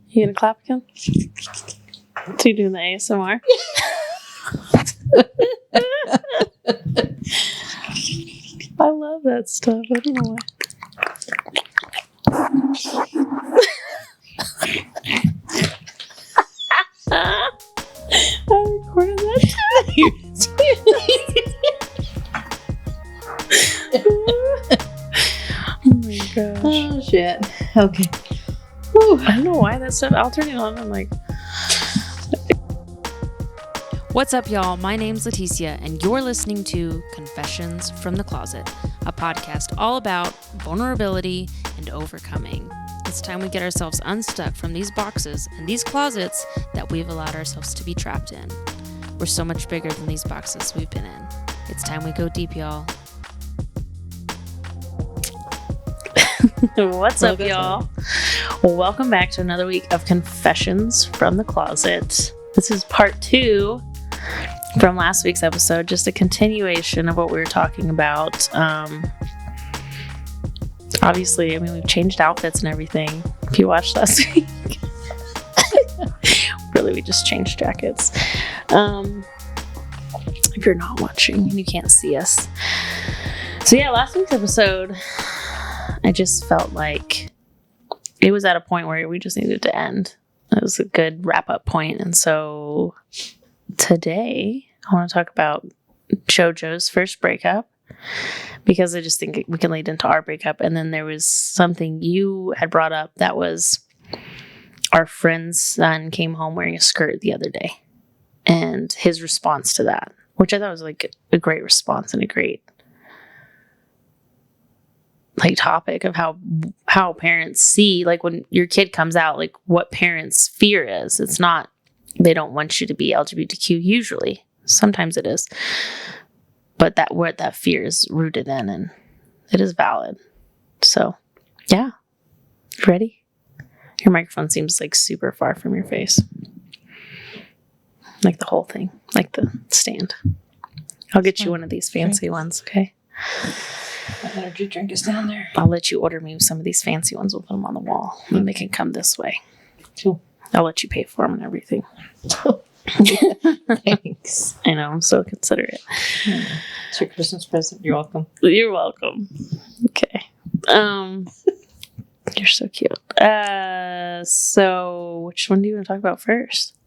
You gonna clap again? So you doing the ASMR? I love that stuff. I don't know why. I recorded that Oh my gosh. Oh shit. Okay. Whew. I don't know why that stuff. I'll turn it on. I'm like. What's up, y'all? My name's Leticia, and you're listening to Confessions from the Closet, a podcast all about vulnerability and overcoming. It's time we get ourselves unstuck from these boxes and these closets that we've allowed ourselves to be trapped in. We're so much bigger than these boxes we've been in. It's time we go deep, y'all. What's up, y'all? Welcome back to another week of Confessions from the Closet. This is part 2 from last week's episode, just a continuation of what we were talking about. Obviously, I mean, we've changed outfits and everything. If you watched last week, really, we just changed jackets. If you're not watching and you can't see us. So yeah, last week's episode, I just felt like it was at a point where we just needed to end. It was a good wrap-up point. And so today, I want to talk about Jojo's first breakup, because I just think we can lead into our breakup. And then there was something you had brought up that was our friend's son came home wearing a skirt the other day, and his response to that, which I thought was like a great response and a great like topic of how parents see, like when your kid comes out, like what parents' fear is. It's not, they don't want you to be LGBTQ usually. Sometimes it is. But that what that fear is rooted in, and it is valid. So, yeah. Ready? Your microphone seems like super far from your face. Like the whole thing. Like the stand. I'll get you one of these fancy ones, okay? My energy drink is down there. I'll let you order me some of these fancy ones. We'll put them on the wall. And they can come this way. Cool. I'll let you pay for them and everything. Thanks. I know, I'm so considerate. It's your Christmas present. You're welcome. You're welcome. Okay. You're so cute. So which one do you want to talk about first?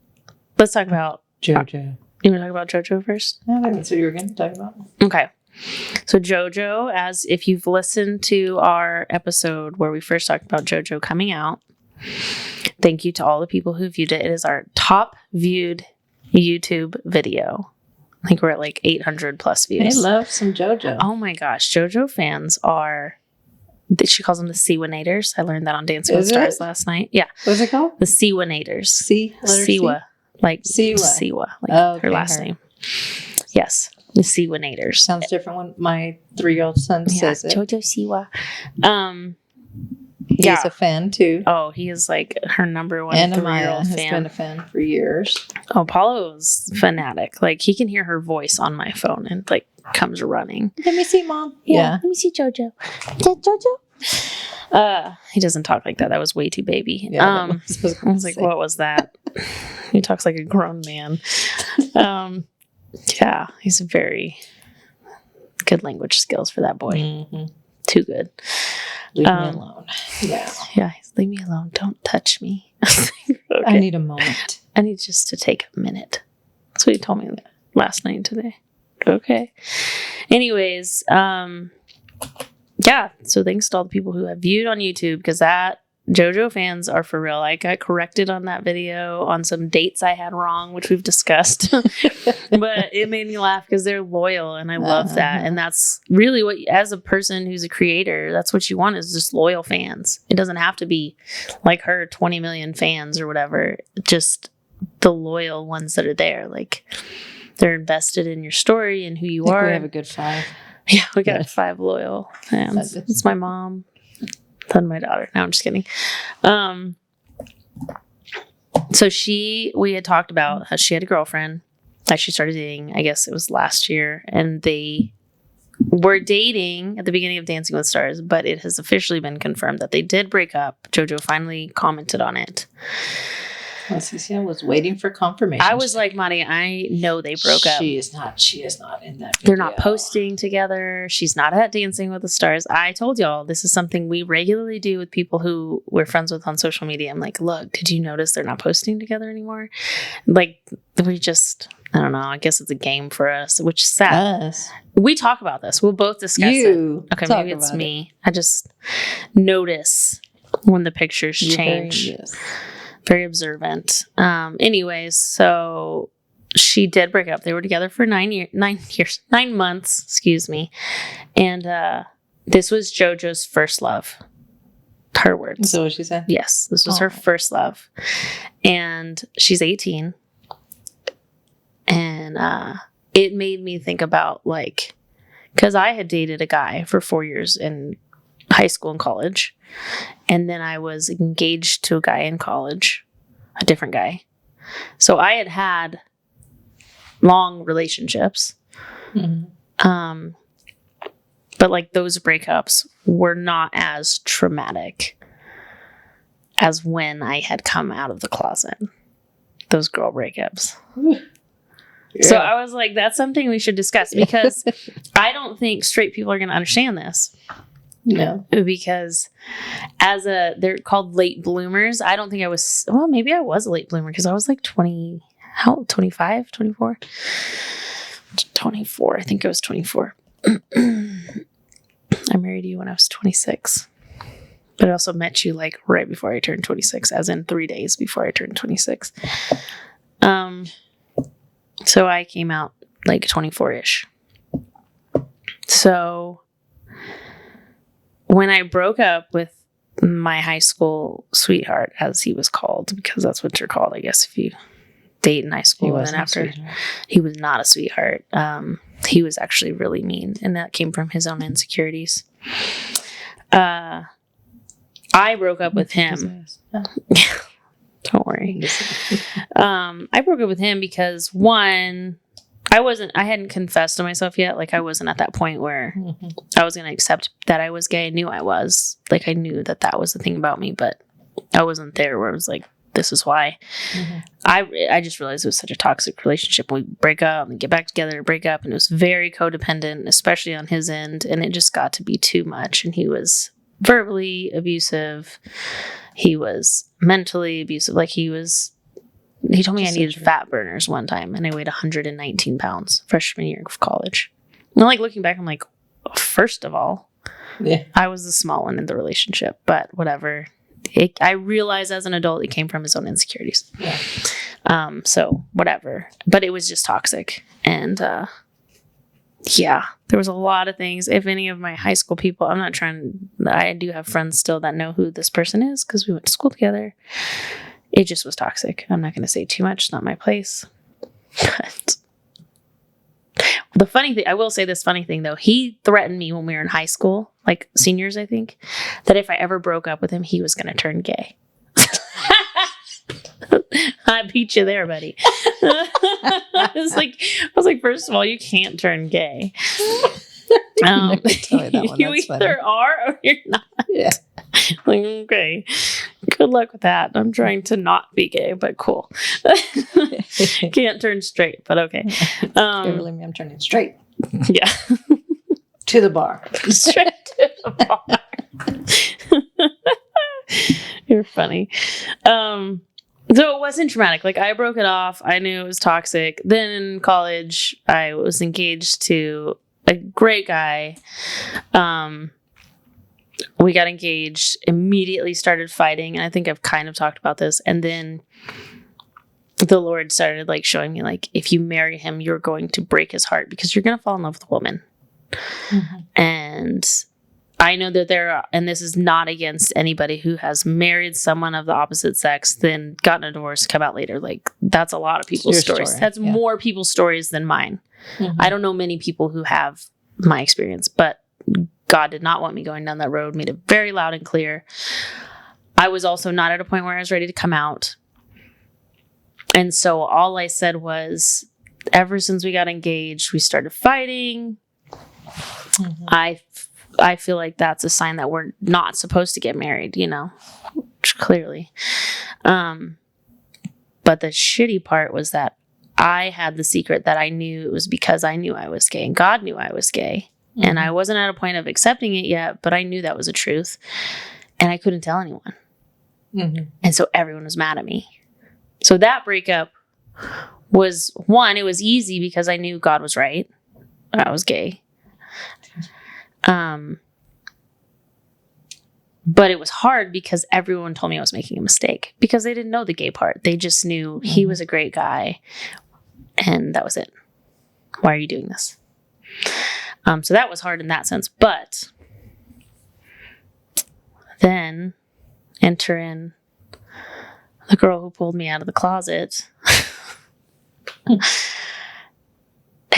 Let's talk about Jojo. You want to talk about Jojo first? Yeah, that's what you were going to talk about. Okay. So Jojo, as if you've listened to our episode where we first talked about Jojo coming out, thank you to all the people who viewed it. It is our top viewed YouTube video. I think we're at like 800 plus views. I love some Jojo. Oh my gosh. Jojo fans are, she calls them the Seawinators. I learned that on Dancing with Stars last night. Yeah. What's it called? The Seawinators. Siwa. Like Siwa. Siwa. Like Okay, her last name. Yes. The Seawinators. Sounds different when my 3-year-old son says it. Jojo Siwa. He's a fan too. Oh, he is like her number one And 3-year-old Amaya has fan. been a fan for years. Oh, Paulo's fanatic. Like he can hear her voice on my phone and like comes running. Let me see, Mom. Yeah. Let me see Jojo. Jojo. He doesn't talk like that. That was way too baby. Yeah, I was like, what was that? He talks like a grown man. Yeah, he's very good language skills for that boy. Mm-hmm. Too good. Leave me alone. Yeah. Yeah, leave me alone. Don't touch me. Okay. I need a moment. I need just to take a minute. That's what he told me last night and today. Okay. Anyways, yeah. So thanks to all the people who have viewed on YouTube, because that Jojo fans are for real. I got corrected on that video on some dates I had wrong, which we've discussed. But it made me laugh because they're loyal, and I love that. And that's really what, as a person who's a creator, that's what you want, is just loyal fans. It doesn't have to be like her 20 million fans or whatever. Just the loyal ones that are there. Like they're invested in your story and who you are. We have a good 5. Yeah, we got 5 loyal fans. It's my mom. Then my daughter. No, I'm just kidding. So we had talked about how she had a girlfriend that she started dating, I guess it was last year, and they were dating at the beginning of Dancing with Stars, but it has officially been confirmed that they did break up. Jojo finally commented on it. Leticia was waiting for confirmation. I was like, Monty, I know they broke up. She is not in that video. They're not posting together. She's not at Dancing with the Stars. I told y'all this is something we regularly do with people who we're friends with on social media. I'm like, look, did you notice they're not posting together anymore? Like, we just, I don't know. I guess it's a game for us, which is sad. Us. We talk about this. We'll both discuss You it. Okay, talk maybe it's about me. I just notice when the pictures change. Very observant. Anyways, so she did break up. They were together for 9 months, excuse me. And this was Jojo's first love. Her words. So what she said? Yes, this was her first love. And she's 18. And it made me think about, like, because I had dated a guy for 4 years in high school and college. And then I was engaged to a guy in college, a different guy. So I had long relationships. Mm-hmm. But like those breakups were not as traumatic as when I had come out of the closet. Those girl breakups. Yeah. So I was like, that's something we should discuss, because I don't think straight people are going to understand this. No. Because they're called late bloomers. I don't think I was, well, maybe I was a late bloomer because I was like 25, 24? 24. I think I was 24. I married you when I was 26. But I also met you like right before I turned 26, as in 3 days before I turned 26. So I came out like 24-ish. So when I broke up with my high school sweetheart, as he was called, because that's what you're called, I guess, if you date in high school. And then after, he was not a sweetheart. He was actually really mean, and that came from his own insecurities. I broke up with him. Don't worry. I broke up with him because, one, I hadn't confessed to myself yet. Like, I wasn't at that point where I was going to accept that I was gay. I knew I was. Like, I knew that was the thing about me, but I wasn't there where I was like, this is why. Mm-hmm. I just realized it was such a toxic relationship. We break up and get back together, break up, and it was very codependent, especially on his end, and it just got to be too much. And he was verbally abusive. He was mentally abusive. Like, he told me I needed fat burners one time, and I weighed 119 pounds freshman year of college. And like, looking back, I'm like, first of all, I was the small one in the relationship, but whatever. I realized as an adult, it came from his own insecurities. Yeah. So whatever, but it was just toxic. And, yeah, there was a lot of things. If any of my high school people, I do have friends still that know who this person is because we went to school together. It just was toxic. I'm not going to say too much. It's not my place. But the funny thing, I will say this funny thing though. He threatened me when we were in high school, like seniors, I think, that if I ever broke up with him, he was going to turn gay. I beat you there, buddy. I was like, first of all, you can't turn gay. Tell me that one. You either are or you're not. Yeah. Like, okay, good luck with that. I'm trying to not be gay, but cool. Can't turn straight, but okay. Believe me, I'm turning straight. Yeah. To the bar. Straight to the bar. You're funny. So it wasn't traumatic. Like, I broke it off. I knew it was toxic. Then in college, I was engaged to a great guy. We got engaged, immediately started fighting. And I think I've kind of talked about this. And then the Lord started like showing me, like, if you marry him, you're going to break his heart because you're going to fall in love with a woman. Mm-hmm. And I know that and this is not against anybody who has married someone of the opposite sex, then gotten a divorce, come out later. Like, that's a lot of people's stories. That's more people's stories than mine. Mm-hmm. I don't know many people who have my experience, but God did not want me going down that road, made it very loud and clear. I was also not at a point where I was ready to come out. And so all I said was, ever since we got engaged, we started fighting. I feel like that's a sign that we're not supposed to get married, clearly. But the shitty part was that I had the secret that I knew it was because I knew I was gay, and God knew I was gay. And I wasn't at a point of accepting it yet, but I knew that was a truth. And I couldn't tell anyone. And so everyone was mad at me. So that breakup was, one, it was easy because I knew God was right. I was gay. But it was hard because everyone told me I was making a mistake because they didn't know the gay part. They just knew he was a great guy. And that was it. Why are you doing this? So that was hard in that sense. But then enter in the girl who pulled me out of the closet. And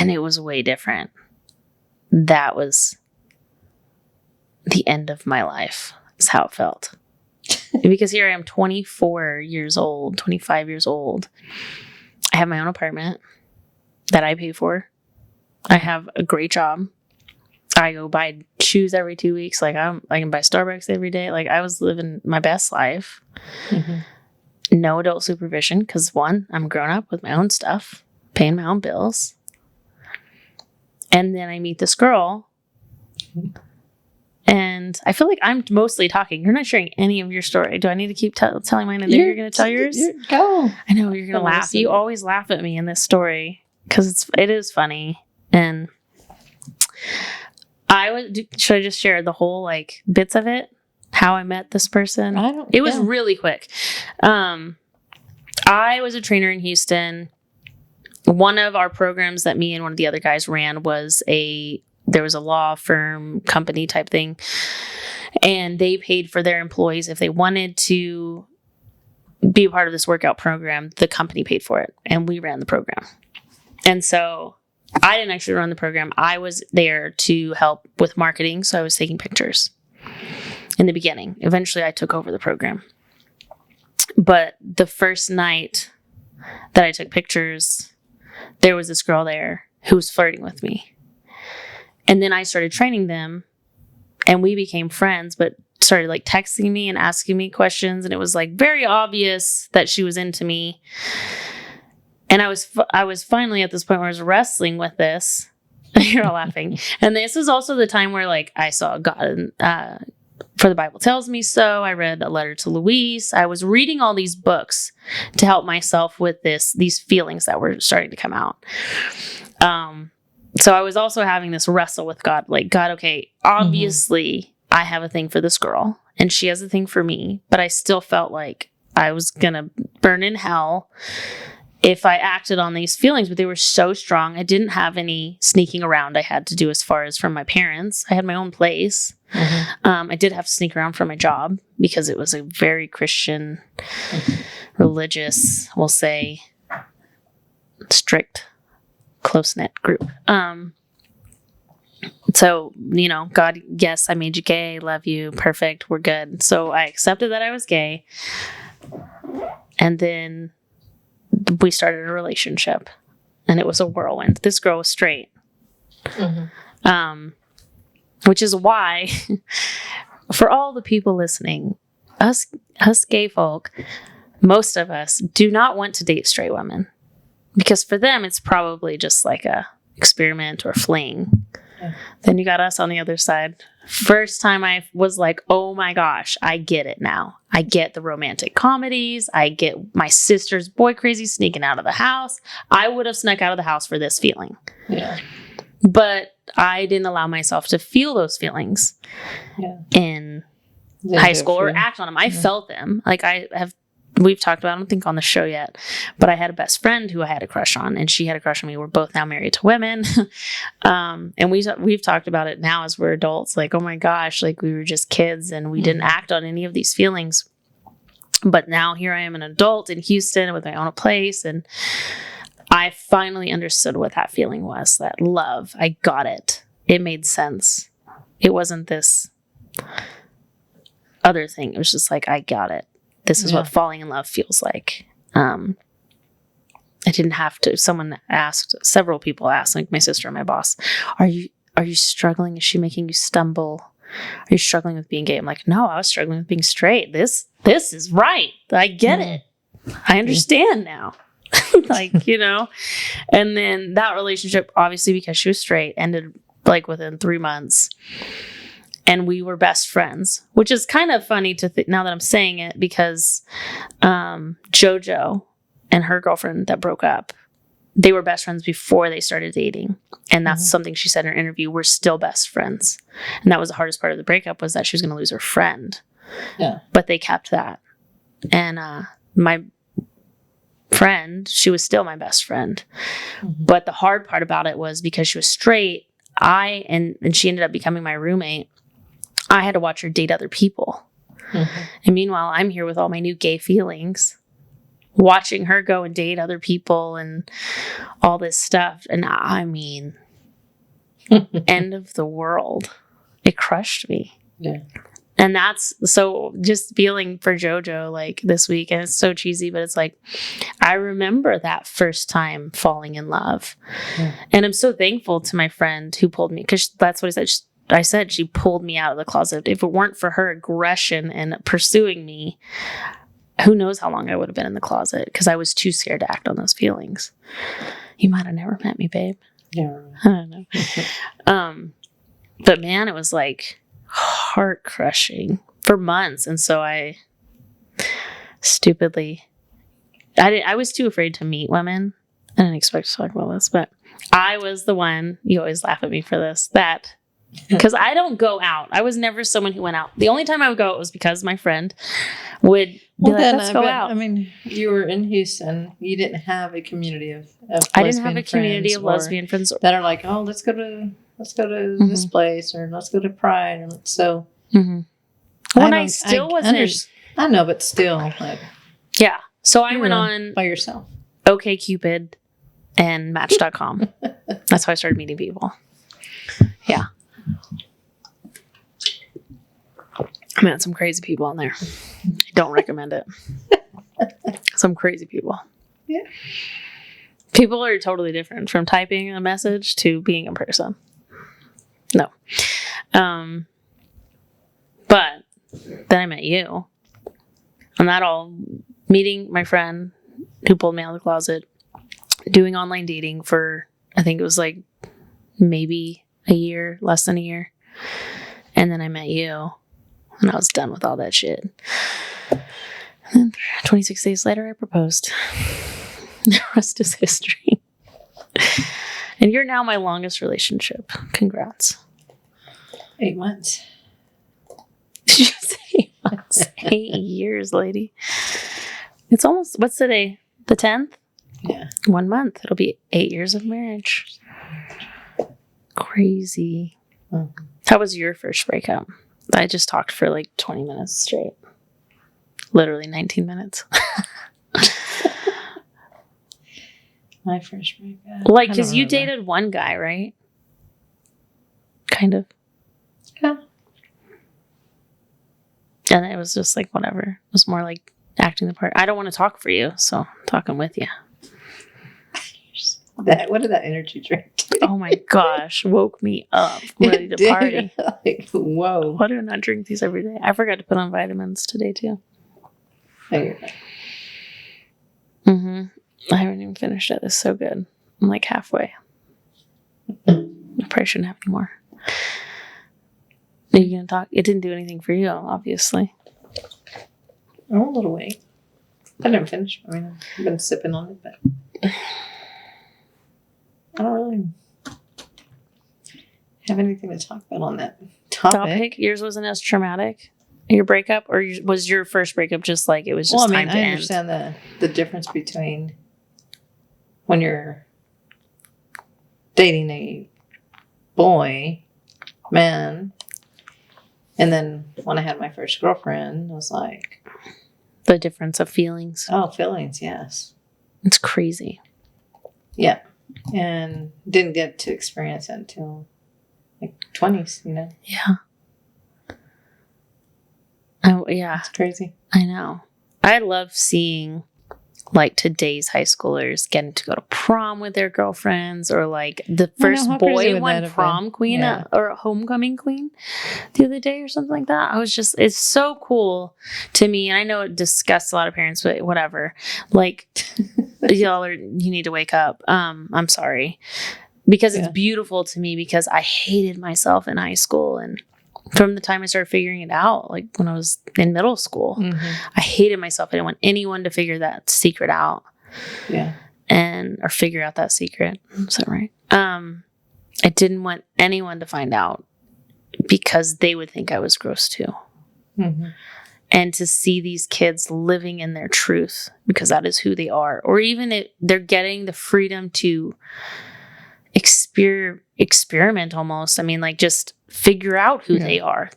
it was way different. That was the end of my life, is how it felt. Because here I am, 25 years old. I have my own apartment that I pay for. I have a great job. I go buy shoes every 2 weeks. I can buy Starbucks every day. I was living my best life. No adult supervision because, one, I'm grown up with my own stuff, paying my own bills. And then I meet this girl, and I feel like I'm mostly talking. You're not sharing any of your story. Do I need to keep telling mine, and then you're going to tell yours? Go. I know you're going to laugh. You always laugh at me in this story because it is funny. And should I just share the whole bits of it? How I met this person? It was really quick. I was a trainer in Houston. One of our programs that me and one of the other guys ran was there was a law firm company type thing. And they paid for their employees if they wanted to be a part of this workout program. The company paid for it, and we ran the program. And so I didn't actually run the program. I was there to help with marketing, so I was taking pictures in the beginning. Eventually, I took over the program. But the first night that I took pictures, there was this girl there who was flirting with me. And then I started training them, and we became friends, but started texting me and asking me questions. And it was very obvious that she was into me. And I was finally at this point where I was wrestling with this. You're all laughing. And this is also the time where I saw God, for the Bible tells me so. I read A Letter to Louise. I was reading all these books to help myself with these feelings that were starting to come out. So I was also having this wrestle with God, God, okay, obviously I have a thing for this girl and she has a thing for me, but I still felt like I was going to burn in hell if I acted on these feelings, but they were so strong. I didn't have any sneaking around I had to do as far as from my parents. I had my own place. I did have to sneak around for my job because it was a very Christian, religious, we'll say, strict, close-knit group. So, God, yes, I made you gay. Love you. Perfect. We're good. So I accepted that I was gay. And then we started a relationship, and it was a whirlwind. This girl was straight. Which is why, for all the people listening, us gay folk, most of us do not want to date straight women. Because for them, it's probably just a experiment or fling. Yeah. Then you got us on the other side. First time I was oh my gosh, I get it now. I get the romantic comedies. I get my sister's boy crazy sneaking out of the house. I would have snuck out of the house for this feeling. Yeah. But I didn't allow myself to feel those feelings in high school or act on them. I felt them. We've talked about, I don't think on the show yet, but I had a best friend who I had a crush on, and she had a crush on me. We're both now married to women. And we've talked about it now as we're adults. Oh my gosh, we were just kids and we didn't act on any of these feelings. But now here I am, an adult in Houston with my own place. And I finally understood what that feeling was, that love. I got it. It made sense. It wasn't this other thing. It was just I got it. This is what falling in love feels like. I didn't have to. Several people asked, my sister and my boss, are you struggling? Is she making you stumble? Are you struggling with being gay? I'm like, no, I was struggling with being straight. This is right. I get it. I understand now. Like, you know? And then that relationship, obviously, because she was straight, ended like within 3 months. And we were best friends, which is kind of funny to think now that I'm saying it, because Jojo and her girlfriend that broke up, they were best friends before they started dating. And that's something she said in her interview. We're still best friends. And that was the hardest part of the breakup, was that she was going to lose her friend. Yeah. But they kept that. And my friend, she was still my best friend. But the hard part about it was, because she was straight, and she ended up becoming my roommate, I had to watch her date other people. And meanwhile, I'm here with all my new gay feelings, watching her go and date other people and all this stuff. And I mean, end of the world. It crushed me. Yeah. And that's so, just feeling for Jojo like this week, and it's so cheesy, but it's like, I remember that first time falling in love. And I'm so thankful to my friend who pulled me, because that's what I said, she pulled me out of the closet. If it weren't for her aggression and pursuing me, who knows how long I would have been in the closet, because I was too scared to act on those feelings. You might have never met me, babe. Yeah. I don't know. But man, it was like heart crushing for months. And so I was too afraid to meet women. I didn't expect to talk about this, but I was the one, you always laugh at me for this, that because I don't go out. I was never someone who went out. The only time I would go out was because my friend would be let's go out. I mean, you were in Houston. You didn't have a community of I didn't have a community of lesbian friends that are like, oh, let's go to this place, or let's go to Pride, or so. When I still wasn't. I know, but still, like, yeah. So I went on by yourself. OkCupid and Match.com. That's how I started meeting people. Yeah. I met some crazy people on there. I don't recommend it. Some crazy people. Yeah. People are totally different from typing a message to being in person. No. But then I met you. And that all, meeting my friend who pulled me out of the closet, doing online dating for, I think it was like maybe a year, less than a year. And then I met you. And I was done with all that shit. And then 26 days later, I proposed. The rest is history. And you're now my longest relationship. Congrats. 8 months. Did you say 8 months? 8 years, lady. It's almost, what's the day? The 10th? Yeah. 1 month. It'll be 8 years of marriage. Crazy. Mm-hmm. How was your first breakup? I just talked for like 20 minutes straight. Literally 19 minutes. My first breakup. Like, because you dated one guy, right? Kind of. Yeah. And it was just like, whatever. It was more like acting the part. I don't want to talk for you, so I'm talking with you. What did that energy drink do? Oh my gosh, woke me up. Ready to party. Like, whoa. Why do I not drink these every day? I forgot to put on vitamins today, too. I haven't even finished it. It's so good. I'm like halfway. I probably shouldn't have any more. Are you going to talk? It didn't do anything for you, obviously. I'm a little weak. I didn't finish. I mean, I've been sipping on it, but I don't really have anything to talk about on that topic. Yours wasn't as traumatic? Your breakup? Or was your first breakup just like it was just time to end? I understand the difference between when you're dating a man, and then when I had my first girlfriend, I was like... The difference of feelings. Oh, feelings, yes. It's crazy. Yeah. And didn't get to experience it until like 20s, you know? Yeah. Oh, yeah. It's crazy. I know. I love seeing like today's high schoolers getting to go to prom with their girlfriends, or like the first how crazy boy would won that have prom been? queen Yeah. or a homecoming queen the other day or something like that. I was just, it's so cool to me. And I know it disgusts a lot of parents, but whatever. Like, you need to wake up. I'm sorry. Because it's beautiful to me, because I hated myself in high school. And from the time I started figuring it out, like when I was in middle school, I hated myself. I didn't want anyone to figure that secret out. Yeah. Or figure out that secret. Is that right? I didn't want anyone to find out, because they would think I was gross too. And to see these kids living in their truth, because that is who they are, or even if they're getting the freedom to experiment almost. I mean, like, just figure out who they are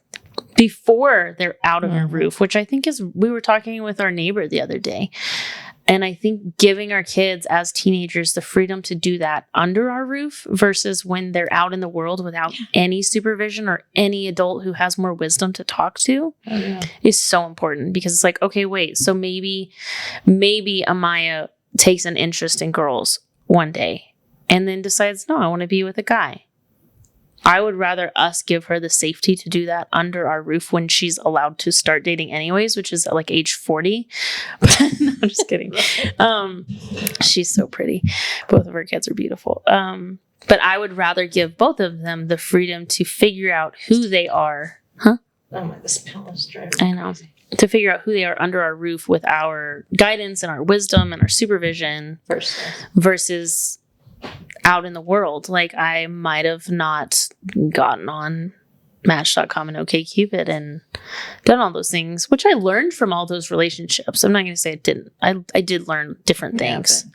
before they're out of your roof, which I think is, we were talking with our neighbor the other day. And I think giving our kids as teenagers the freedom to do that under our roof versus when they're out in the world without any supervision or any adult who has more wisdom to talk to is so important, because it's like, okay, wait, so maybe Amaya takes an interest in girls one day and then decides, no, I want to be with a guy. I would rather us give her the safety to do that under our roof when she's allowed to start dating anyways, which is at like age 40. No, I'm just kidding. She's so pretty. Both of her kids are beautiful. But I would rather give both of them the freedom to figure out who they are. Huh? Oh my, this pill is driving I know. crazy. To figure out who they are under our roof with our guidance and our wisdom and our supervision versus out in the world. Like, I might have not gotten on Match.com and OkCupid and done all those things, which I learned from all those relationships. I'm not going to say I didn't. I did learn different things,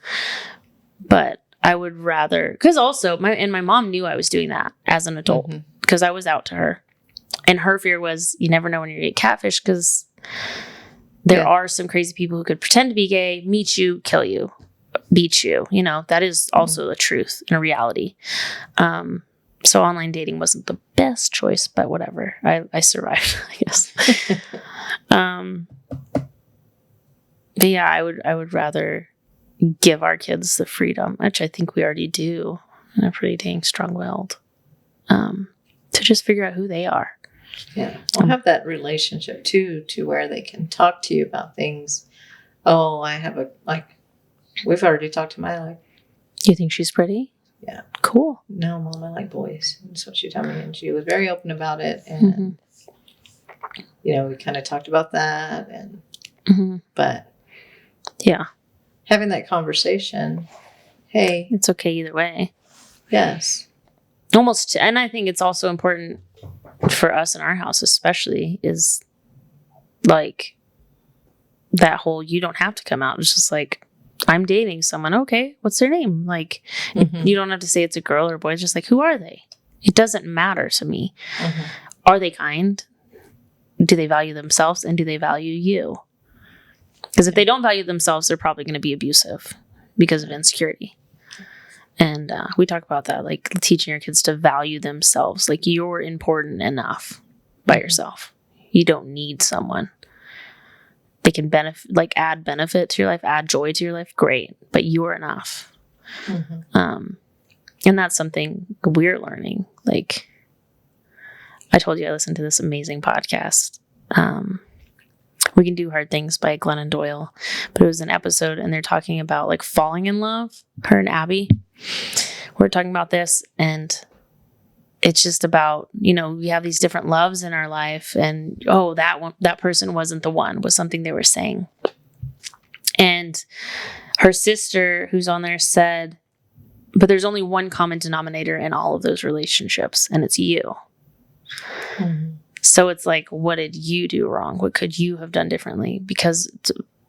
but I would rather, because also my mom knew I was doing that as an adult, because I was out to her, and her fear was, you never know when you're going to get catfish, because there are some crazy people who could pretend to be gay, meet you, kill you, beat you. You know, that is also a truth and a reality. So online dating wasn't the best choice, but whatever. I survived, I guess. But yeah, I would rather give our kids the freedom, which I think we already do, and are pretty dang strong-willed, to just figure out who they are. Yeah. We'll have that relationship too, to where they can talk to you about things. Oh, I have we've already talked to my You think she's pretty? Yeah. Cool. No, Mom, I like boys. That's what she told me. And she was very open about it. And, you know, we kind of talked about that. And, but yeah, having that conversation, hey, it's okay either way. Yes. Almost. And I think it's also important for us in our house, especially, is like that whole, you don't have to come out. It's just like, I'm dating someone. Okay, what's their name? Like, you don't have to say it's a girl or a boy. It's just like, who are they? It doesn't matter to me. Are they kind? Do they value themselves? And do they value you? Because if they don't value themselves, they're probably going to be abusive because of insecurity. And we talk about that, like teaching your kids to value themselves. Like, you're important enough by yourself. You don't need someone. They can add benefit to your life, add joy to your life. Great. But you're enough. And that's something we're learning. Like, I told you I listened to this amazing podcast. We Can Do Hard Things by Glennon Doyle. But it was an episode, and they're talking about like falling in love, her and Abby. We're talking about this, and it's just about, you know, we have these different loves in our life, and that person wasn't the one, was something they were saying. And her sister, who's on there, said, but there's only one common denominator in all of those relationships, and it's you. So it's like, what did you do wrong? What could you have done differently? Because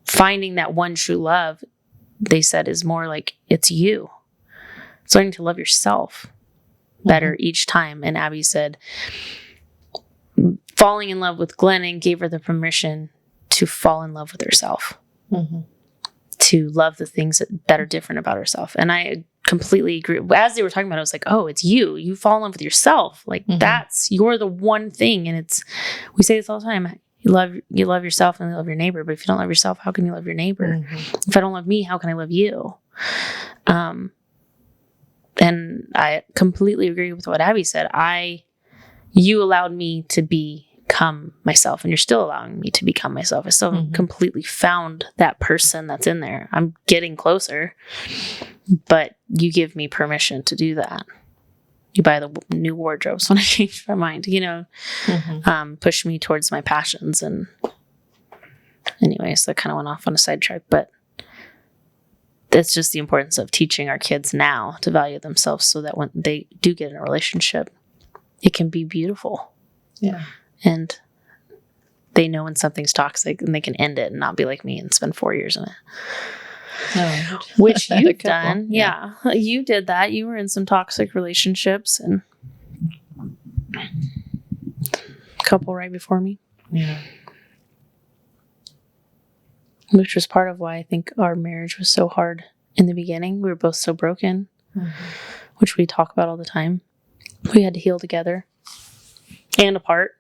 finding that one true love, they said, is more like, it's you. It's learning to love yourself better each time. And Abby said, falling in love with Glennon gave her the permission to fall in love with herself, to love the things that are different about herself. And I completely agree. As they were talking about it, I was like, oh, it's you. You fall in love with yourself. Like, you're the one thing. And we say this all the time. you love yourself and you love your neighbor. But if you don't love yourself, how can you love your neighbor? Mm-hmm. If I don't love me, how can I love you? And I completely agree with what Abby said. You allowed me to become myself, and you're still allowing me to become myself. I still haven't completely found that person that's in there. I'm getting closer, but you give me permission to do that. You buy the new wardrobes when I change my mind, push me towards my passions. And anyways, that kind of went off on a sidetrack, but it's just the importance of teaching our kids now to value themselves so that when they do get in a relationship, it can be beautiful. Yeah. And they know when something's toxic and they can end it and not be like me and spend 4 years in it. Oh, Which you've done. Yeah. You did that. You were in some toxic relationships and a couple right before me. Yeah. Which was part of why I think our marriage was so hard in the beginning. We were both so broken, which we talk about all the time. We had to heal together and apart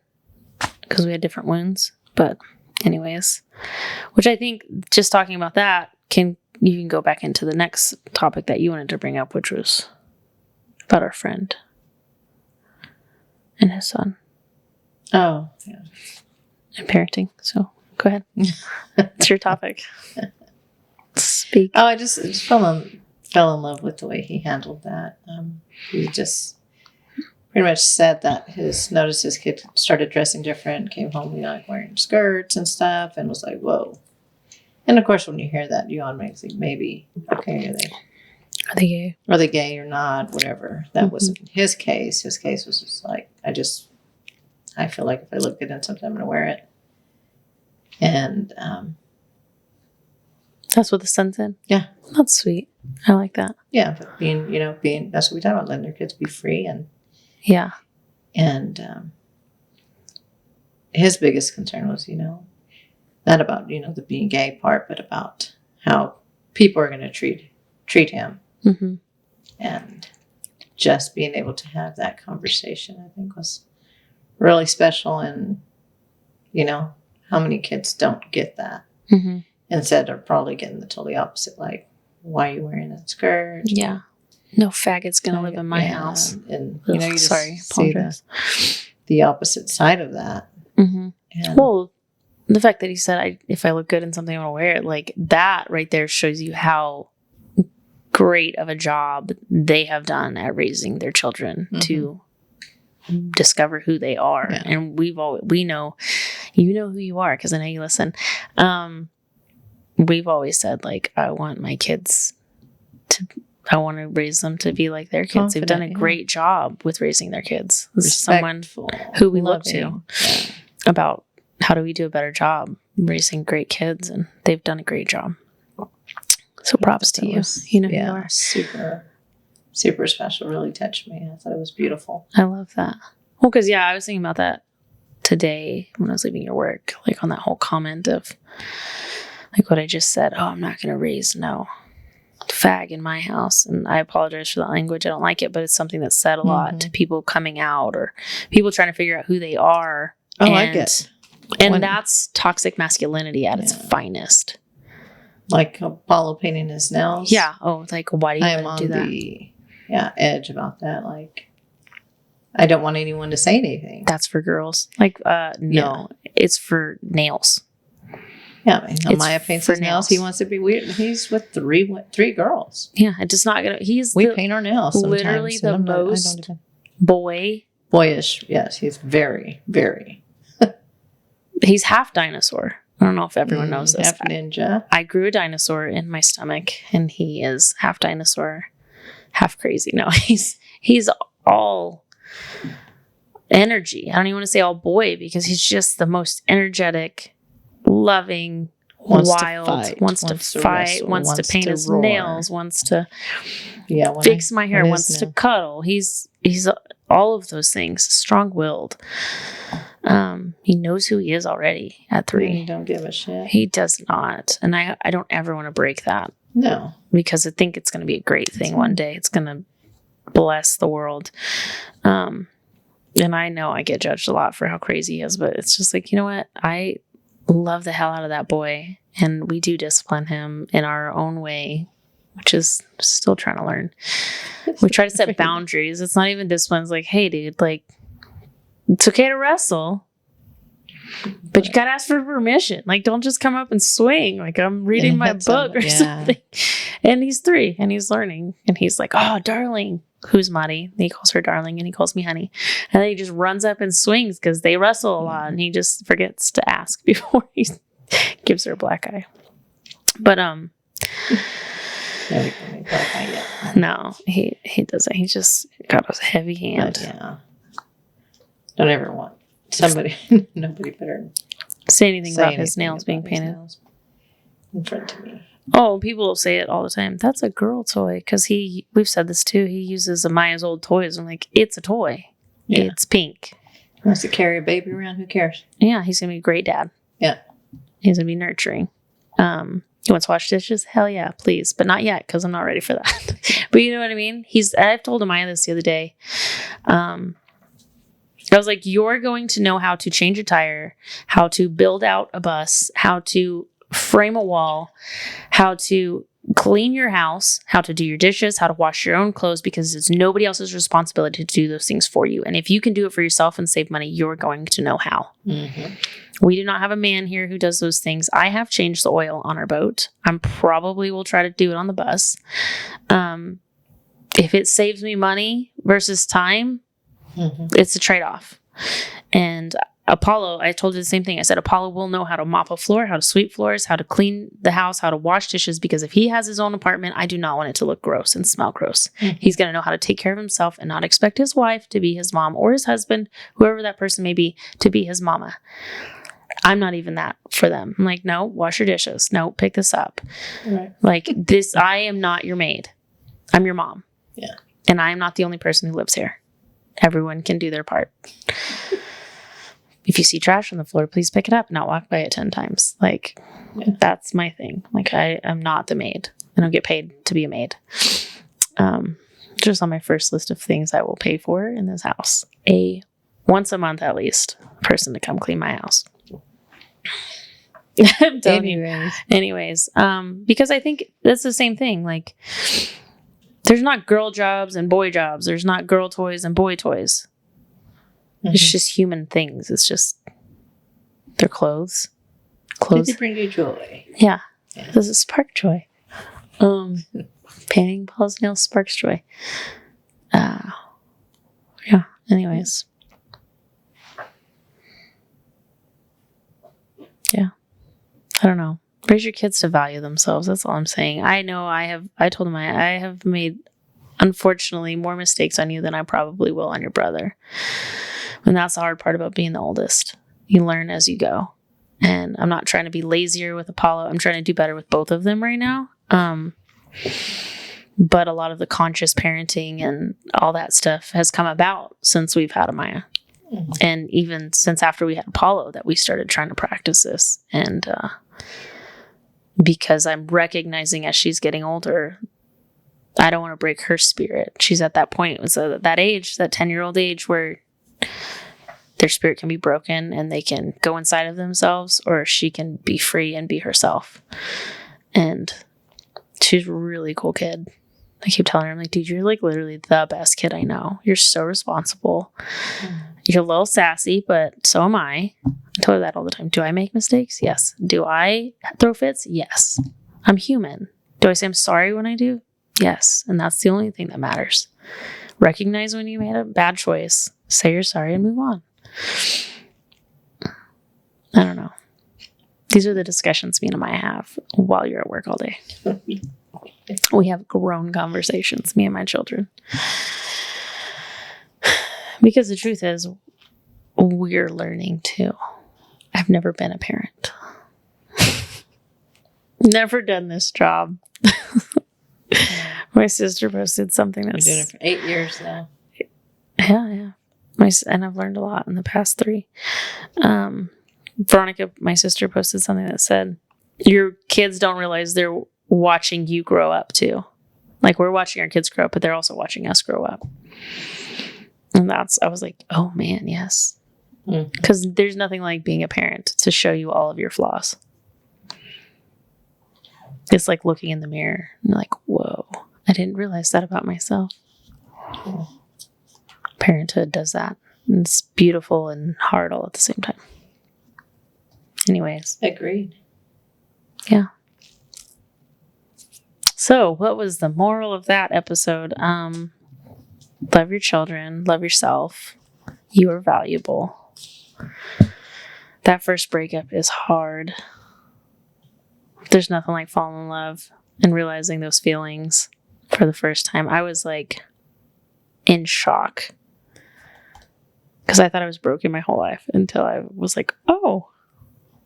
because we had different wounds. But anyways, which I think just talking about that you can go back into the next topic that you wanted to bring up, which was about our friend and his son. Oh, yeah. And parenting. So go ahead. It's your topic. Speak. Oh, I just fell in love with the way he handled that. He just pretty much said that noticed his kid started dressing different, came home like wearing skirts and stuff, and was like, whoa. And of course, when you hear that, you automatically think maybe, okay, are they gay? Are they gay or not? Whatever. That wasn't his case. His case was just like, I feel like if I look good in something, I'm going to wear it. And that's what the son said. Yeah, that's sweet. I like that. Yeah, but being that's what we talk about, letting their kids be free and his biggest concern was not about the being gay part, but about how people are going to treat him, and just being able to have that conversation, I think, was really special. And how many kids don't get that? Instead, are probably getting the totally opposite. Like, why are you wearing that skirt? Yeah, no faggot's gonna live in my house. And you just see the opposite side of that. Well, the fact that he said, if I look good in something, I'm gonna wear it. Like that right there shows you how great of a job they have done at raising their children to discover who they are. Yeah. And we know, who you are, because I know you listen. We've always said, like, I want my kids I want to raise them to be like their kids. Confident, they've done a great job with raising their kids. This is someone who we look to about how do we do a better job raising great kids, and they've done a great job. So props to you. You are super, super special. Really touched me. I thought it was beautiful. I love that. Well, because I was thinking about that today when I was leaving your work, like on that whole comment of like what I just said. Oh, I'm not going to raise no fag in my house. And I apologize for that language. I don't like it, but it's something that's said a lot to people coming out or people trying to figure out who they are. Oh, I get. And that's toxic masculinity at its finest. Like Apollo painting his nails. Yeah. Oh, like why do you do that? I am on the edge about that. Like, I don't want anyone to say anything. That's for girls. Like, no, it's for nails. Yeah, I mean, Maya paints his nails. He wants to be weird. He's with three girls. Yeah, it's just not gonna. We paint our nails. Literally the most boyish. Yes, he's very, very. He's half dinosaur. I don't know if everyone knows this. Half ninja. I grew a dinosaur in my stomach, and he is half dinosaur, half crazy. No, he's all energy. I don't even want to say all boy because he's just the most energetic, loving, wild, wants to fight, wants to paint his nails, wants to fix my hair, wants to cuddle. He's all of those things, strong-willed. He knows who he is already at 3. He don't give a shit. He does not. And I don't ever want to break that. No. Because I think it's going to be a great thing one day. It's going to bless the world. And I know I get judged a lot for how crazy he is, but it's just like, you know what? I love the hell out of that boy. And we do discipline him in our own way, which is still trying to learn. We try to set boundaries. It's not even discipline. It's like, hey, dude, like, it's okay to wrestle, but you got to ask for permission. Like, don't just come up and swing. Like, I'm reading my book or something. And he's 3 and he's learning. And he's like, oh, darling. Who's Maddie? He calls her darling and he calls me honey. And then he just runs up and swings because they wrestle a lot. And he just forgets to ask before he gives her a black eye. But, no, he doesn't. He just got a heavy hand. But, yeah. Don't ever want nobody better say anything about his nails being painted in front of me. Oh, people say it all the time. That's a girl toy. Because we've said this too. He uses Amaya's old toys. I'm like, it's a toy. Yeah. It's pink. He wants to carry a baby around. Who cares? Yeah, he's going to be a great dad. Yeah. He's going to be nurturing. He wants to wash dishes? Hell yeah, please. But not yet, because I'm not ready for that. But you know what I mean? I've told Amaya this the other day. I was like, you're going to know how to change a tire, how to build out a bus, how to frame a wall, how to clean your house, how to do your dishes, how to wash your own clothes, because it's nobody else's responsibility to do those things for you. And if you can do it for yourself and save money, you're going to know how. Mm-hmm. We do not have a man here who does those things. I have changed the oil on our boat. I probably will try to do it on the bus. If it saves me money versus time, it's a trade-off. And Apollo, I told you the same thing. I said, Apollo will know how to mop a floor, how to sweep floors, how to clean the house, how to wash dishes, because if he has his own apartment, I do not want it to look gross and smell gross. Mm-hmm. He's going to know how to take care of himself and not expect his wife to be his mom or his husband, whoever that person may be, to be his mama. I'm not even that for them. I'm like, no, wash your dishes. No, pick this up. Right. Like this, I am not your maid. I'm your mom. Yeah. And I am not the only person who lives here. Everyone can do their part. If you see trash on the floor, please pick it up and not walk by it 10 times. Like, that's my thing. Like, I am not the maid. I don't get paid to be a maid. Just on my first list of things I will pay for in this house. Once a month at least, person to come clean my house. I'm telling you. Anyways, because I think that's the same thing. Like, there's not girl jobs and boy jobs. There's not girl toys and boy toys. Mm-hmm. It's just human things. It's just their clothes. They bring you joy. Yeah. This is spark joy. Painting Paul's nails sparks joy. Yeah. Anyways. Yeah. I don't know. Raise your kids to value themselves. That's all I'm saying. I know I told him I have made, unfortunately, more mistakes on you than I probably will on your brother. And that's the hard part about being the oldest. You learn as you go. And I'm not trying to be lazier with Apollo. I'm trying to do better with both of them right now. But a lot of the conscious parenting and all that stuff has come about since we've had Amaya. Mm-hmm. And even since after we had Apollo that we started trying to practice this. And because I'm recognizing as she's getting older, I don't want to break her spirit. She's at that point. It was that age, that 10-year-old age where their spirit can be broken and they can go inside of themselves, or she can be free and be herself. And she's a really cool kid. I keep telling her, I'm like, dude, you're like literally the best kid I know. You're so responsible. You're a little sassy, but so am I. I tell her that all the time. Do I make mistakes? Yes. Do I throw fits? Yes. I'm human. Do I say I'm sorry when I do? Yes. And that's the only thing that matters. Recognize when you made a bad choice. Say you're sorry and move on. I don't know. These are the discussions me and Amaya have while you're at work all day. We have grown conversations, me and my children. Because the truth is, we're learning too. I've never been a parent. Never done this job. My sister posted something that's... You're doing it for 8 years now. Yeah. And I've learned a lot in the past 3. Veronica, my sister, posted something that said, your kids don't realize they're watching you grow up too. Like, we're watching our kids grow up, but they're also watching us grow up. And I was like, oh man, yes. Because there's nothing like being a parent to show you all of your flaws. It's like looking in the mirror and like, whoa, I didn't realize that about myself. Parenthood does that. And it's beautiful and hard all at the same time. Anyways. Agreed. Yeah. So what was the moral of that episode? Love your children. Love yourself. You are valuable. That first breakup is hard. There's nothing like falling in love and realizing those feelings for the first time. I was like in shock because I thought I was broken my whole life until I was like, oh,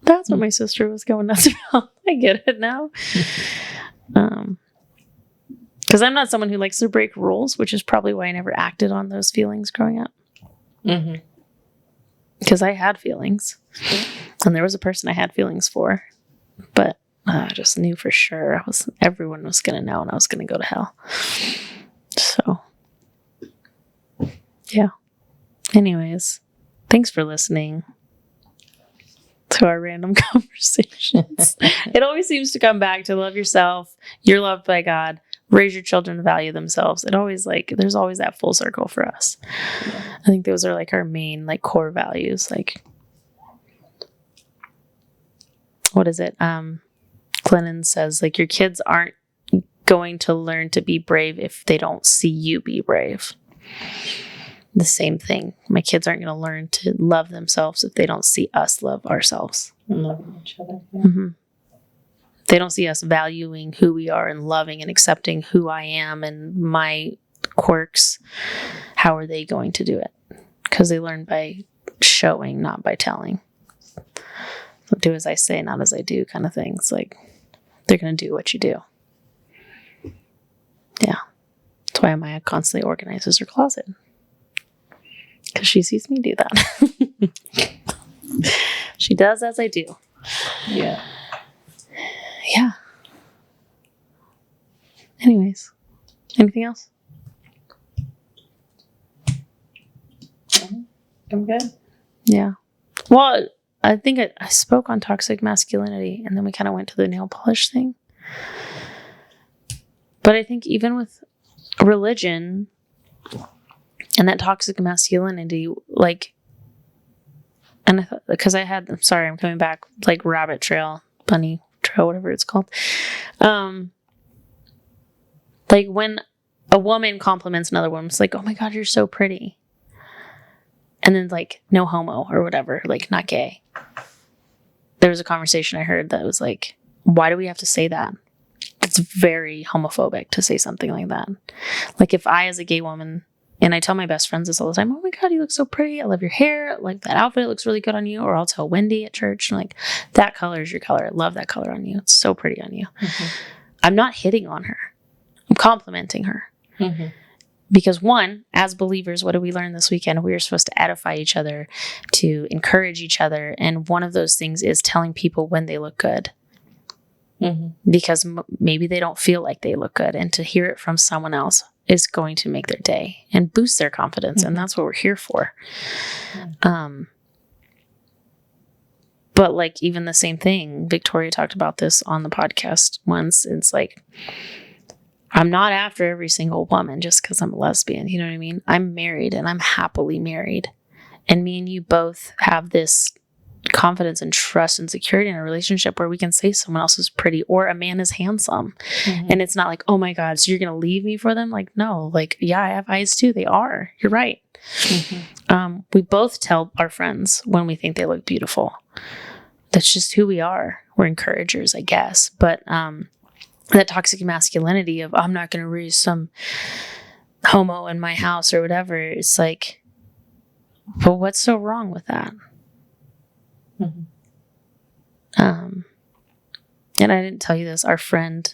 that's what my sister was going nuts about. I get it now. Because I'm not someone who likes to break rules, which is probably why I never acted on those feelings growing up. Because I had feelings. And there was a person I had feelings for. But I just knew for sure everyone was going to know and I was going to go to hell. So, yeah. Anyways, thanks for listening to our random conversations. It always seems to come back to love yourself. You're loved by God. Raise your children to value themselves. There's always that full circle for us. Yeah. I think those are like our main like core values. Like, what is it? Glennon says like your kids aren't going to learn to be brave if they don't see you be brave. The same thing. My kids aren't going to learn to love themselves if they don't see us love ourselves. And loving each other. Yeah. Mm-hmm. They don't see us valuing who we are and loving and accepting who I am and my quirks. How are they going to do it? Because they learn by showing, not by telling. So do as I say, not as I do kind of things. Like, they're going to do what you do. Yeah. That's why Maya constantly organizes her closet. Because she sees me do that. She does as I do. Yeah. Yeah. Anyways, anything else? I'm good. Yeah. Well, I think I spoke on toxic masculinity and then we kind of went to the nail polish thing. But I think even with religion and that toxic masculinity, like, and I thought, because I'm sorry, I'm coming back, like rabbit trail, bunny trail, whatever it's called. Like when a woman compliments another woman, it's like, oh my God, you're so pretty. And then like, no homo or whatever, like not gay. There was a conversation I heard that was like, why do we have to say that? It's very homophobic to say something like that. Like if I, as a gay woman, and I tell my best friends this all the time, oh my God, you look so pretty. I love your hair. Like that outfit looks really good on you. Or I'll tell Wendy at church, I'm like, that color is your color. I love that color on you. It's so pretty on you. Mm-hmm. I'm not hitting on her. I'm complimenting her. Mm-hmm. Because one, as believers, what did we learn this weekend? We are supposed to edify each other, to encourage each other. And one of those things is telling people when they look good. Mm-hmm. Because maybe they don't feel like they look good. And to hear it from someone else is going to make their day and boost their confidence. Mm-hmm. And that's what we're here for. Mm-hmm. But like even the same thing, Victoria talked about this on the podcast once. It's like, I'm not after every single woman just because I'm a lesbian. You know what I mean? I'm married and I'm happily married. And me and you both have this confidence and trust and security in a relationship where we can say someone else is pretty or a man is handsome. Mm-hmm. And it's not like, oh my God, so you're going to leave me for them? Like, no, like, yeah, I have eyes too. They are. You're right. Mm-hmm. We both tell our friends when we think they look beautiful. That's just who we are. We're encouragers, I guess. But, that toxic masculinity of I'm not going to raise some homo in my house or whatever. It's like, but what's so wrong with that? Mm-hmm. And I didn't tell you this. Our friend,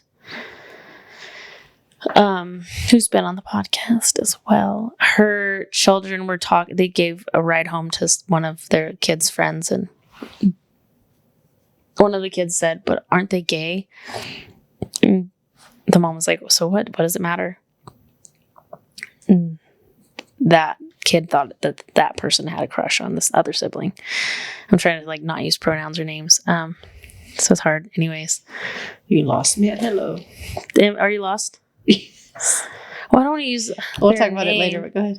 who's been on the podcast as well, her children were they gave a ride home to one of their kids' friends, and one of the kids said, "But aren't they gay?" And the mom was like, so what? What does it matter? And that kid thought that that person had a crush on this other sibling. I'm trying to like not use pronouns or names. So it's hard. Anyways. You lost me at hello. Are you lost? Well, I don't want to use. We'll talk about it later, but go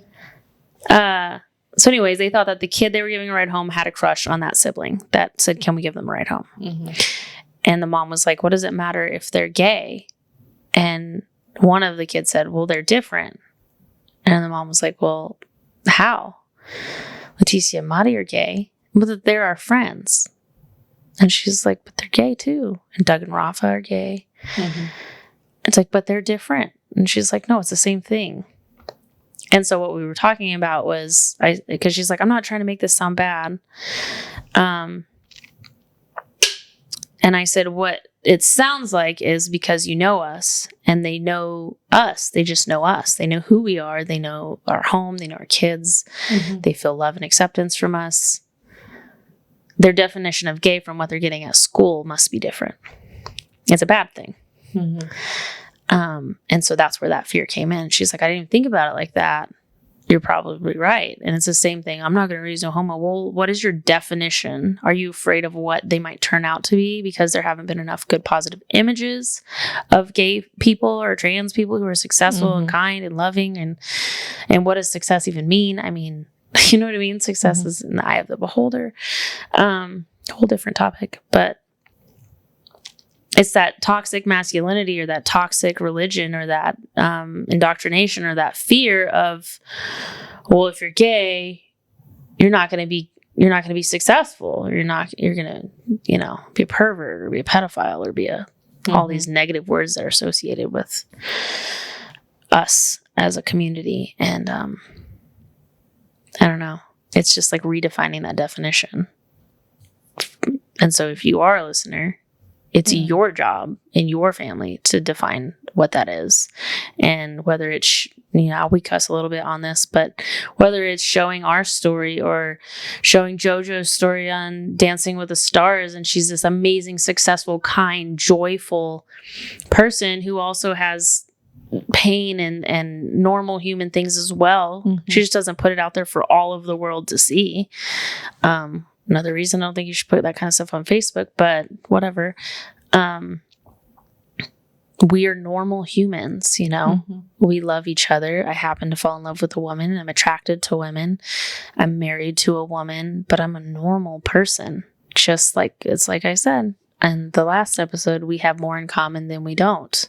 ahead. So anyways, they thought that the kid they were giving a ride home had a crush on that sibling that said, can we give them a ride home? Mm-hmm. And the mom was like, what does it matter if they're gay? And one of the kids said, well, they're different. And the mom was like, well, how? Leticia and Maris are gay, but they're our friends. And she's like, but they're gay too. And Doug and Rafa are gay. Mm-hmm. It's like, but they're different. And she's like, no, it's the same thing. And so what we were talking about was, because she's like, I'm not trying to make this sound bad. And I said, what it sounds like is because you know us and they know us. They just know us. They know who we are. They know our home. They know our kids. Mm-hmm. They feel love and acceptance from us. Their definition of gay from what they're getting at school must be different. It's a bad thing. Mm-hmm. And so that's where that fear came in. She's like, I didn't even think about it like that. You're probably right. And it's the same thing. I'm not going to raise no homo. Well, what is your definition? Are you afraid of what they might turn out to be because there haven't been enough good positive images of gay people or trans people who are successful and kind and loving? And what does success even mean? I mean, you know what I mean? Success is in the eye of the beholder. A whole different topic, but it's that toxic masculinity or that toxic religion or that indoctrination or that fear of, well, if you're gay, you're not going to be successful. Or you're going to, be a pervert or be a pedophile or be all these negative words that are associated with us as a community. And I don't know. It's just like redefining that definition. And so if you are a listener, it's your job in your family to define what that is. And whether it's, we cuss a little bit on this, but whether it's showing our story or showing Jojo's story on Dancing with the Stars, and she's this amazing, successful, kind, joyful person who also has pain and normal human things as well. Mm-hmm. She just doesn't put it out there for all of the world to see. Another reason I don't think you should put that kind of stuff on Facebook, but whatever. We are normal humans, We love each other. I happen to fall in love with a woman. I'm attracted to women. I'm married to a woman, but I'm a normal person. Just like, it's like I said in the last episode, we have more in common than we don't.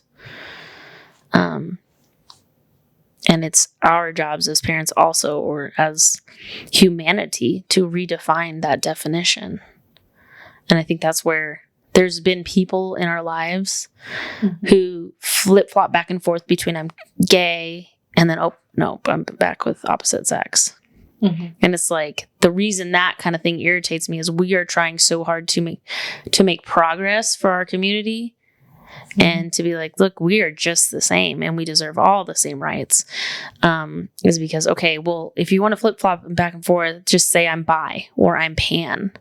And it's our jobs as parents also, or as humanity, to redefine that definition. And I think that's where there's been people in our lives who flip-flop back and forth between I'm gay and then, oh, no, I'm back with opposite sex. Mm-hmm. And it's like the reason that kind of thing irritates me is we are trying so hard to make progress for our community. And to be like, look, we are just the same and we deserve all the same rights, is because, okay, well, if you want to flip-flop back and forth, just say I'm bi or I'm pan.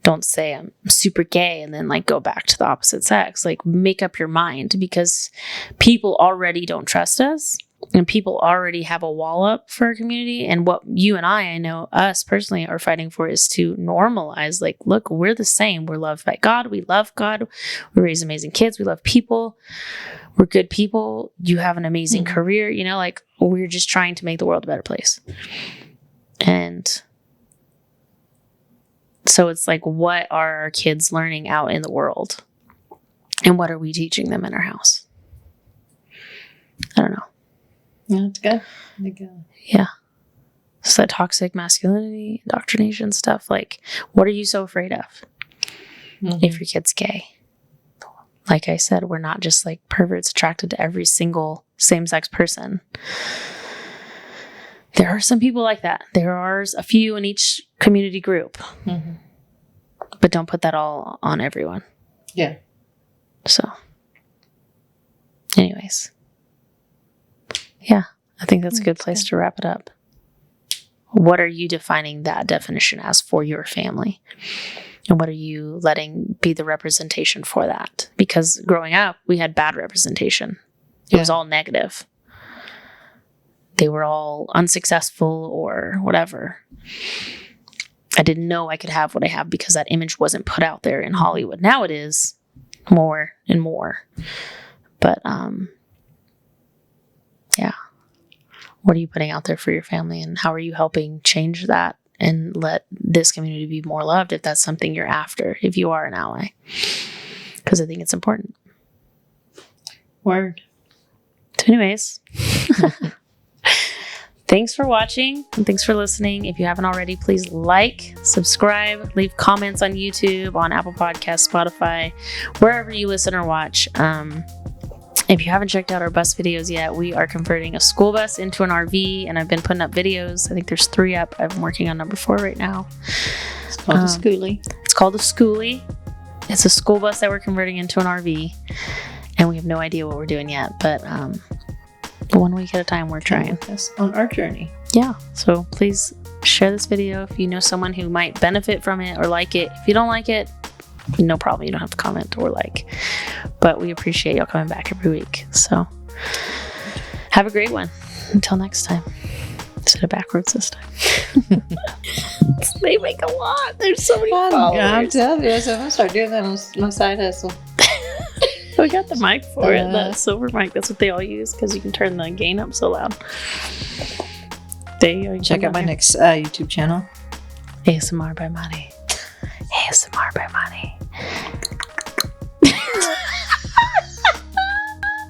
Don't say I'm super gay and then like go back to the opposite sex. Like make up your mind, because people already don't trust us and people already have a wall up for our community. And what you and I know us personally are fighting for is to normalize, like, look, we're the same. We're loved by God. We love God. We raise amazing kids. We love people. We're good people. You have an amazing career, like we're just trying to make the world a better place. And so it's like, what are our kids learning out in the world? And what are we teaching them in our house? I don't know. Yeah, it's good. Yeah. So that toxic masculinity, indoctrination stuff, like, what are you so afraid of if your kid's gay? Like I said, we're not just like perverts attracted to every single same-sex person. There are some people like that. There are a few in each community group. Mm-hmm. But don't put that all on everyone. Yeah. So, anyways. Yeah, I think that's a good place to wrap it up. What are you defining that definition as for your family? And what are you letting be the representation for that? Because growing up, we had bad representation. It was all negative. they were all unsuccessful or whatever. I didn't know I could have what I have because that image wasn't put out there in Hollywood. Now it is more and more. But yeah. What are you putting out there for your family, and how are you helping change that and let this community be more loved if that's something you're after, if you are an ally? Because I think it's important. Word. So anyways, thanks for watching and thanks for listening. If you haven't already, please like, subscribe, leave comments on YouTube, on Apple Podcasts, Spotify, wherever you listen or watch. If you haven't checked out our bus videos yet, we are converting a school bus into an RV, and I've been putting up videos. I think there's 3 up. I'm working on number 4 right now. It's called a schoolie. It's called a schoolie. It's a school bus that we're converting into an RV, and we have no idea what we're doing yet, but 1 week at a time we're trying. Yes, on our journey. Yeah, so please share this video if you know someone who might benefit from it or like it. If you don't like it, no problem. You don't have to comment or like, but we appreciate y'all coming back every week. So have a great one. Until next time. I said it backwards this time. They make a lot. There's so many followers. I'm telling you, so I'm gonna start doing that on my side hustle. We got the mic for it, the silver mic. That's what they all use because you can turn the gain up so loud. There you go. Check out my next YouTube channel. ASMR by Mari. ASMR by Mari.